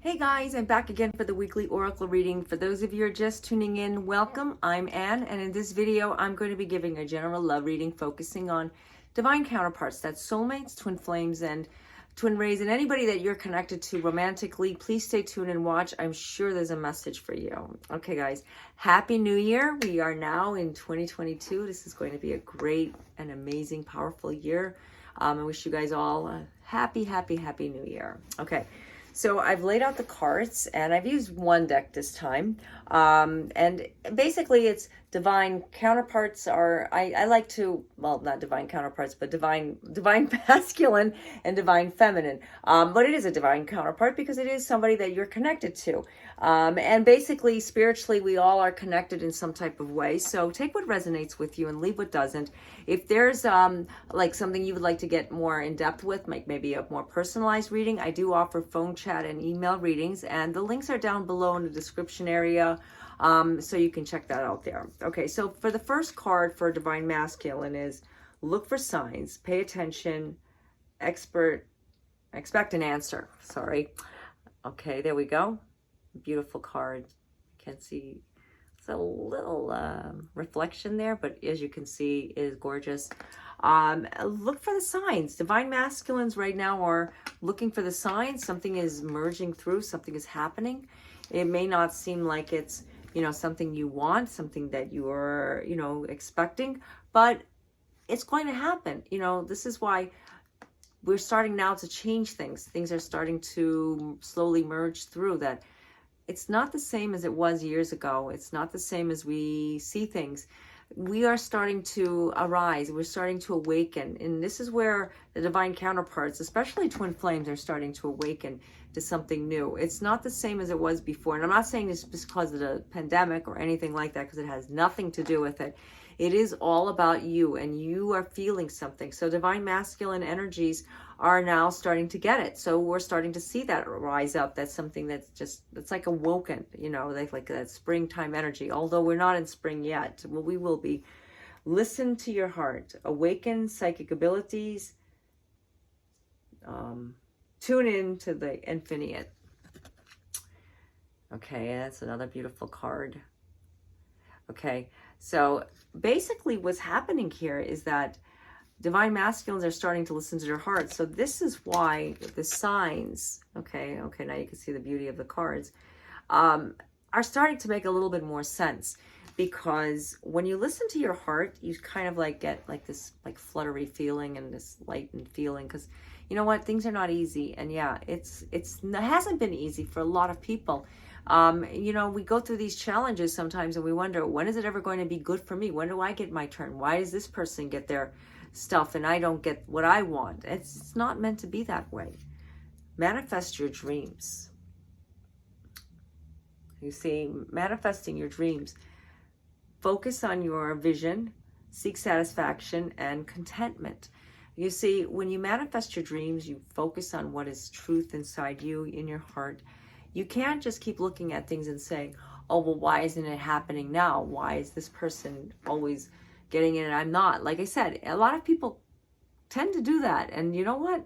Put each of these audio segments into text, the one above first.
Hey guys, I'm back again for the weekly oracle reading. For those of you who are just tuning in, welcome. I'm Anne, and in this video, I'm going to be giving a general love reading focusing on divine counterparts. That's soulmates, twin flames, and twin rays, and anybody that you're connected to romantically. Please stay tuned and watch. I'm sure there's a message for you. Okay, guys, Happy New Year. We are now in 2022. This is going to be a great and amazing, powerful year. I wish you guys all a happy New Year. Okay. So I've laid out the cards, and I've used one deck this time. And basically it's divine counterparts are, I like to, well, not divine counterparts, but divine masculine and divine feminine. But it is a divine counterpart because it is somebody that you're connected to. And basically, spiritually, we all are connected in some type of way. So take what resonates with you and leave what doesn't. If there's like something you would like to get more in depth with, like maybe a more personalized reading, I do offer phone chat and email readings, and the links are down below in the description area. So you can check that out there. Okay, so for the first card for divine masculine is look for signs, pay attention, expect an answer. Sorry. Okay, there we go. Beautiful card. You can see it's a little reflection there, but as you can see, it is gorgeous. Look for the signs. Divine masculines right now are looking for the signs. Something is merging through, something is happening. It may not seem like it's, you know, something you want, something that you are, you know, expecting, but it's going to happen. You know, this is why we're starting now to change things. Things are starting to slowly merge through that. It's not the same as it was years ago. It's not the same as we see things. We are starting to arise. We're starting to awaken. And this is where the divine counterparts, especially twin flames, are starting to awaken to something new. It's not the same as it was before. And I'm not saying this because of the pandemic or anything like that, because it has nothing to do with it. It is all about you, and you are feeling something. So divine masculine energies are now starting to get it. So we're starting to see that rise up. That's something that's like awoken, you know, like that springtime energy. Although we're not in spring yet. Well, we will be. Listen to your heart. Awaken psychic abilities. Tune in to the infinite. Okay, that's another beautiful card. Okay, so basically what's happening here is that divine masculines are starting to listen to their heart. So this is why the signs, okay, now you can see the beauty of the cards, are starting to make a little bit more sense. Because when you listen to your heart, you kind of like get like this like fluttery feeling and this lightened feeling. Because you know what, things are not easy. And yeah, it hasn't been easy for a lot of people. You know, we go through these challenges sometimes and we wonder, when is it ever going to be good for me? When do I get my turn? Why does this person get their stuff and I don't get what I want? It's not meant to be that way. Manifest your dreams. You see, manifesting your dreams. Focus on your vision, seek satisfaction and contentment. You see, when you manifest your dreams, you focus on what is truth inside you, in your heart. You can't just keep looking at things and saying, oh, well, why isn't it happening now? Why is this person always getting it and I'm not? Like I said, a lot of people tend to do that. And you know what?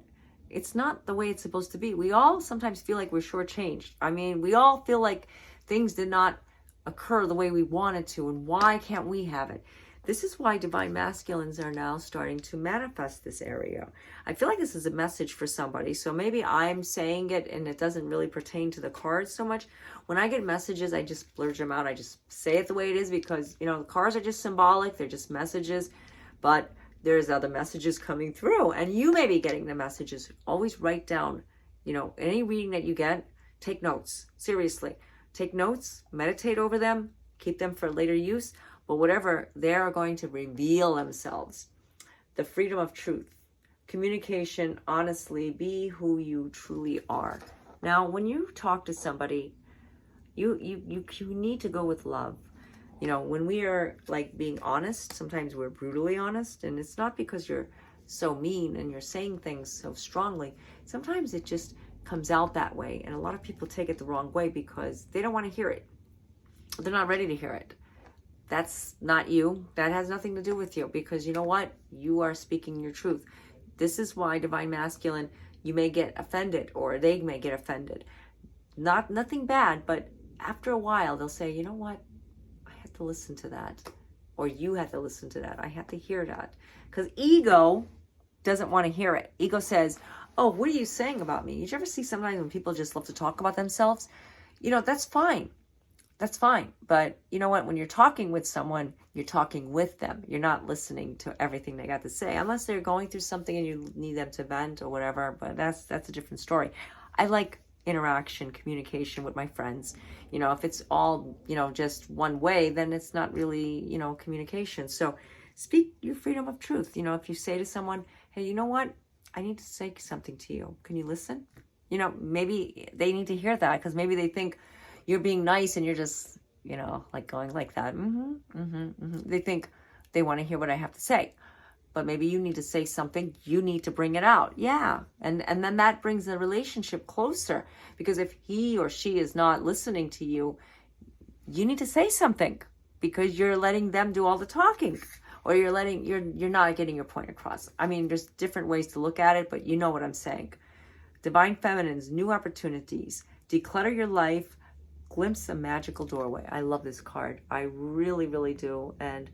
It's not the way it's supposed to be. We all sometimes feel like we're shortchanged. I mean, we all feel like things did not occur the way we wanted to, and why can't we have it? This is why divine masculines are now starting to manifest this area. I feel like this is a message for somebody, so maybe I'm saying it and it doesn't really pertain to the cards so much. When I get messages, I just blurt them out. I just say it the way it is because, you know, the cards are just symbolic. They're just messages, but there's other messages coming through, and you may be getting the messages. Always write down, you know, any reading that you get, take notes. Seriously. Take notes, meditate over them, keep them for later use, but whatever, they are going to reveal themselves. The freedom of truth, communication, honestly, be who you truly are. Now, when you talk to somebody, you need to go with love. You know, when we are like being honest, sometimes we're brutally honest, and it's not because you're so mean and you're saying things so strongly. Sometimes it just comes out that way, and a lot of people take it the wrong way because they don't want to hear it. They're not ready to hear it. That's not you. That has nothing to do with you, because you know what? You are speaking your truth. This is why divine masculine, you may get offended or they may get offended. nothing bad, but after a while they'll say, you know what, I had to listen to that, or you had to listen to that, I had to hear that, because ego doesn't want to hear it. Ego says, oh, what are you saying about me? You ever see sometimes when people just love to talk about themselves? You know, that's fine. That's fine. But you know what? When you're talking with someone, you're talking with them. You're not listening to everything they got to say, unless they're going through something and you need them to vent or whatever. But that's a different story. I like interaction, communication with my friends. You know, if it's all, you know, just one way, then it's not really, you know, communication. So speak your freedom of truth. You know, if you say to someone, hey, you know what? I need to say something to you. Can you listen? You know, maybe they need to hear that, because maybe they think you're being nice and you're just, you know, like going like that. They think they want to hear what I have to say. But maybe you need to say something. You need to bring it out. Yeah. And then that brings the relationship closer, because if he or she is not listening to you, you need to say something, because you're letting them do all the talking. Or you're not getting your point across. I mean, there's different ways to look at it, but you know what I'm saying. Divine Feminines, new opportunities, declutter your life, glimpse a magical doorway. I love this card. I really, really do. And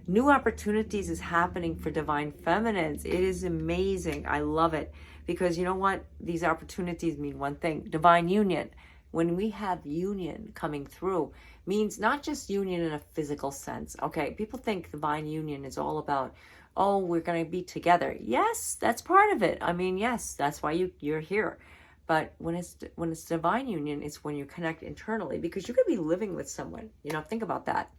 new opportunities is happening for Divine Feminines. It is amazing. I love it, because you know what? These opportunities mean one thing: divine union. When we have union coming through, means not just union in a physical sense. Okay, people think divine union is all about, oh, we're going to be together. Yes, that's part of it. I mean, yes, that's why you're here. But when it's divine union, it's when you connect internally, because you could be living with someone. You know, think about that.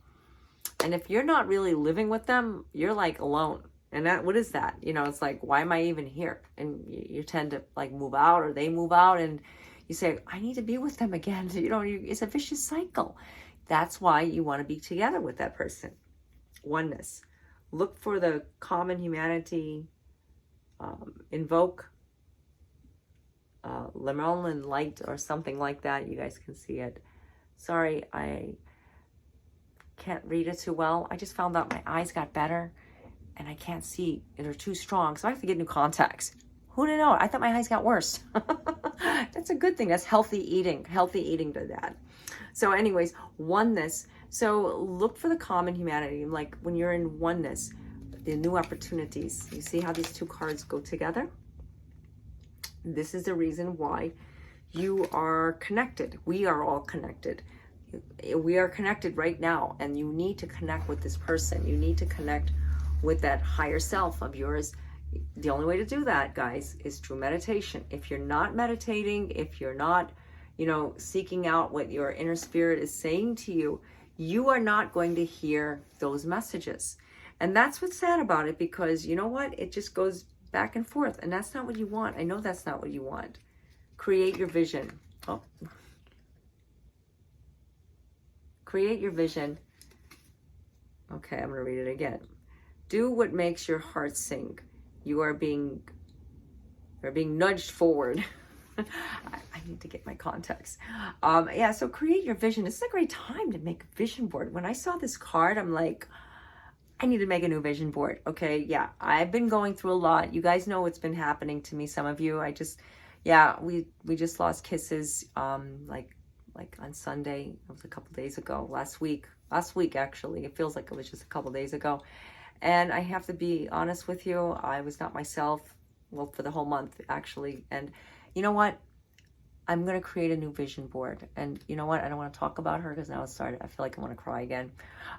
And if you're not really living with them, you're like alone. And that, what is that? You know, it's like, why am I even here? And you tend to like move out, or they move out, and you say, I need to be with them again. You know, it's a vicious cycle. That's why you want to be together with that person. Oneness. Look for the common humanity. Invoke Lemelin light or something like that. You guys can see it. Sorry, I can't read it too well. I just found out my eyes got better and I can't see. They're too strong, so I have to get new contacts. Who did know? I thought my eyes got worse. That's a good thing. That's healthy eating. Healthy eating to that. So anyways, oneness. So look for the common humanity. Like when you're in oneness, the new opportunities. You see how these two cards go together? This is the reason why you are connected. We are all connected. We are connected right now, and you need to connect with this person. You need to connect with that higher self of yours. The only way to do that, guys, is through meditation. If you're not meditating, if you're not, you know, seeking out what your inner spirit is saying to you, you are not going to hear those messages. And that's what's sad about it, because you know what? It just goes back and forth, and that's not what you want. I know that's not what you want. Create your vision. Oh. Create your vision. Okay, I'm going to read it again. Do what makes your heart sing. You're being nudged forward. I need to get my contacts. Yeah, so create your vision. This is a great time to make a vision board. When I saw this card, I'm like, I need to make a new vision board. Okay, yeah, I've been going through a lot. You guys know what's been happening to me. Some of you, we just lost kisses, like on Sunday. It was a couple days ago, last week actually. It feels like it was just a couple days ago. And I have to be honest with you, I was not myself, well, for the whole month actually. And you know what? I'm going to create a new vision board. And you know what? I don't want to talk about her because now it's started. I feel like I want to cry again.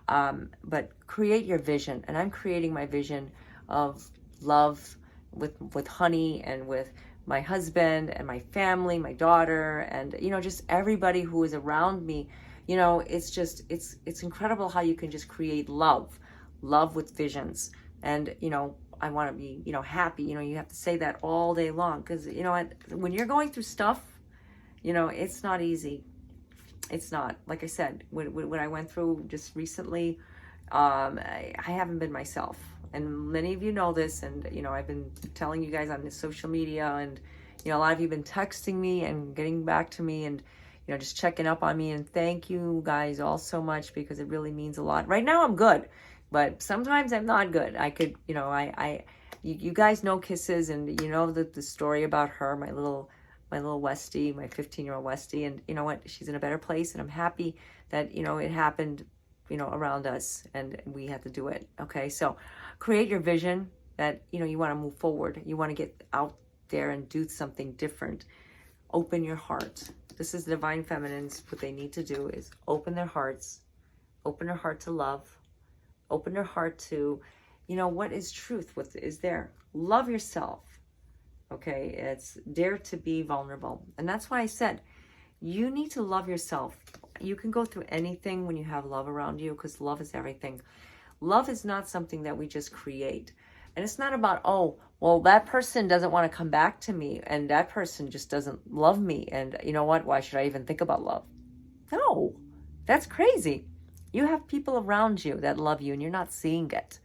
But create your vision. And I'm creating my vision of love with Honey and with my husband and my family, my daughter, and, you know, just everybody who is around me. You know, it's just, it's incredible how you can just create love with visions. And, you know, I want to be, you know, happy. You know, you have to say that all day long, because, you know, when you're going through stuff, you know, it's not easy. It's not. Like I said, when I went through just recently, I haven't been myself. And many of you know this, and, you know, I've been telling you guys on the social media, and, you know, a lot of you have been texting me and getting back to me and, you know, just checking up on me. And thank you guys all so much, because it really means a lot. Right now I'm good, but sometimes I'm not good. I could, you know, you guys know Kisses, and you know the story about her, my little my little Westie, my 15-year-old Westie. And you know what? She's in a better place. And I'm happy that, you know, it happened, you know, around us and we had to do it. Okay. So create your vision that, you know, you want to move forward. You want to get out there and do something different. Open your heart. This is Divine Feminines. What they need to do is open their hearts, open their heart to love, open their heart to, you know, what is truth, what is there. Love yourself. Okay, it's dare to be vulnerable. And that's why I said, you need to love yourself. You can go through anything when you have love around you, because love is everything. Love is not something that we just create. And it's not about, oh, well, that person doesn't want to come back to me and that person just doesn't love me. And you know what? Why should I even think about love? No, that's crazy. You have people around you that love you and you're not seeing it.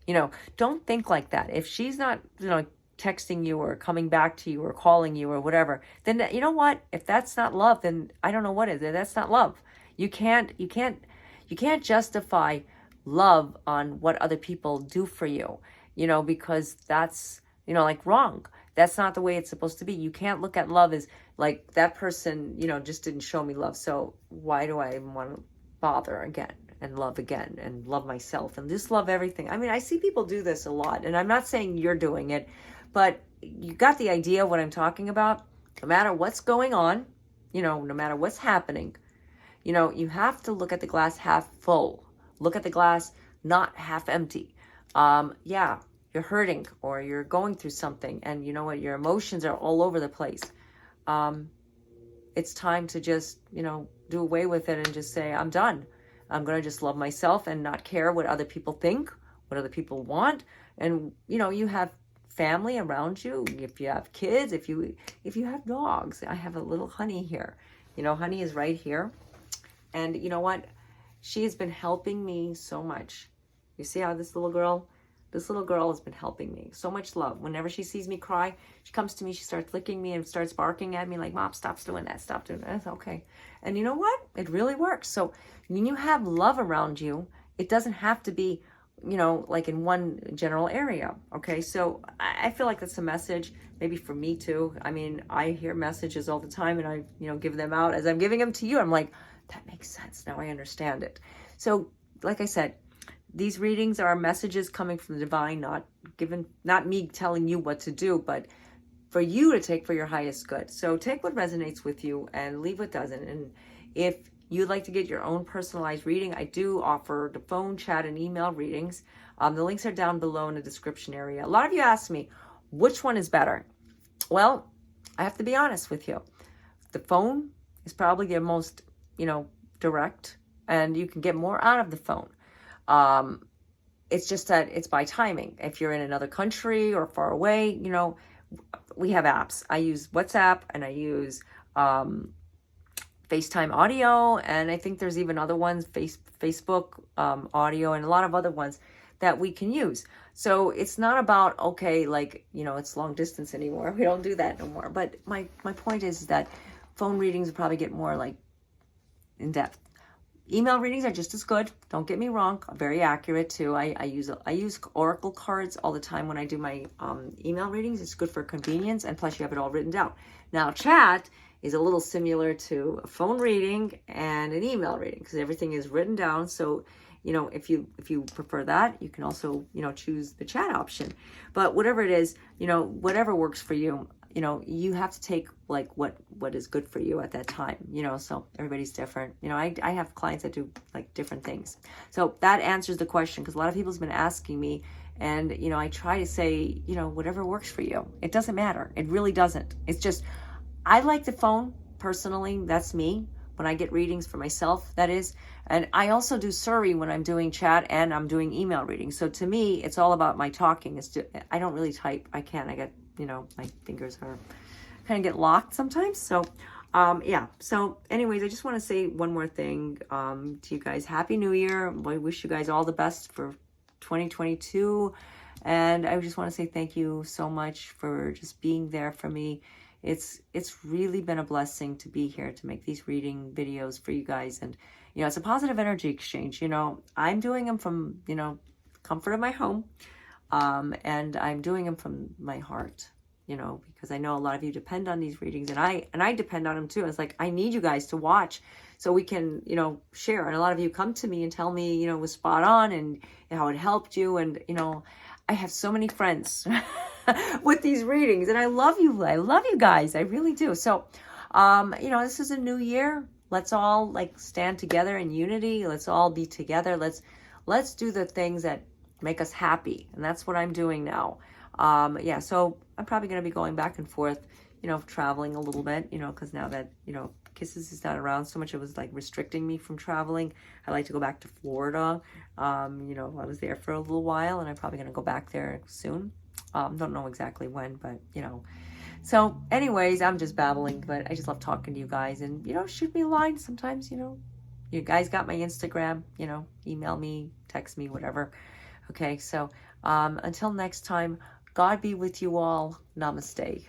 You know, don't think like that. If she's not, you know, texting you or coming back to you or calling you or whatever, then you know what? If that's not love, then I don't know what is. That's not love. You can't justify love on what other people do for you, you know, because that's, you know, like wrong. That's not the way it's supposed to be. You can't look at love as like that person, you know, just didn't show me love. So why do I even want to bother again and love myself and just love everything? I mean, I see people do this a lot, and I'm not saying you're doing it, but you got the idea of what I'm talking about. No matter what's going on, you know, no matter what's happening, you know, you have to look at the glass half full. Look at the glass not half empty. Yeah, you're hurting or you're going through something, and you know what, your emotions are all over the place. It's time to just, you know, do away with it and just say, I'm done. I'm going to just love myself and not care what other people think, what other people want. And, you know, you have family around you. If you have kids, if you have dogs, I have a little Honey here. You know, Honey is right here. And you know what? She has been helping me so much. You see how this little girl has been helping me. So much love. Whenever she sees me cry, she comes to me, she starts licking me and starts barking at me like, Mom, stop doing that. Stop doing that. It's okay. And you know what? It really works. So when you have love around you, it doesn't have to be, you know, like in one general area. Okay. So I feel like that's a message maybe for me too. I mean, I hear messages all the time and I, you know, give them out as I'm giving them to you. I'm like, that makes sense. Now I understand it. So like I said, these readings are messages coming from the divine, not me telling you what to do, but for you to take for your highest good. So take what resonates with you and leave what doesn't. And if you'd like to get your own personalized reading, I do offer the phone, chat, and email readings. The links are down below in the description area. A lot of you ask me, which one is better? Well, I have to be honest with you. The phone is probably the most, you know, direct, and you can get more out of the phone. It's just that it's by timing. If you're in another country or far away, you know, we have apps. I use WhatsApp and I use FaceTime audio, and I think there's even other ones, Facebook audio, and a lot of other ones that we can use. So it's not about, okay, like, you know, it's long distance anymore. We don't do that no more. But my point is that phone readings will probably get more like in depth. Email readings are just as good. Don't get me wrong. Very accurate too. I use oracle cards all the time when I do my email readings. It's good for convenience, and plus you have it all written down. Now chat is a little similar to a phone reading and an email reading because everything is written down. So, you know, if you prefer that, you can also, you know, choose the chat option. But whatever it is, you know, whatever works for you, you know, you have to take like what is good for you at that time, you know, so everybody's different. You know, I have clients that do like different things. So that answers the question, because a lot of people's been asking me, and, you know, I try to say, you know, whatever works for you. It doesn't matter. It really doesn't. It's just, I like the phone personally. That's me. When I get readings for myself, that is. And I also do Surrey when I'm doing chat and I'm doing email readings. So to me, it's all about my talking. It's just, I don't really type. I can't. I get, you know, my fingers are kind of get locked sometimes. So, yeah. So anyways, I just want to say one more thing to you guys. Happy New Year. I wish you guys all the best for 2022. And I just want to say thank you so much for just being there for me. It's really been a blessing to be here to make these reading videos for you guys. And, you know, it's a positive energy exchange. You know, I'm doing them from, you know, comfort of my home. And I'm doing them from my heart. you know, because I know a lot of you depend on these readings, and I depend on them too. It's like, I need you guys to watch so we can, you know, share. And a lot of you come to me and tell me, you know, it was spot on and how it helped you. And, you know, I have so many friends with these readings, and I love you. I love you guys. I really do. So, you know, this is a new year. Let's all like stand together in unity. Let's all be together. Let's do the things that make us happy. And that's what I'm doing now. Yeah, so I'm probably going to be going back and forth, you know, traveling a little bit, you know, because now that, you know, Kisses is not around so much, it was like restricting me from traveling. I like to go back to Florida. You know, I was there for a little while, and I'm probably going to go back there soon. Don't know exactly when, but, you know. So anyways, I'm just babbling, but I just love talking to you guys. And, you know, shoot me a line sometimes, you know. You guys got my Instagram, you know, email me, text me, whatever. Okay, so until next time, God be with you all. Namaste.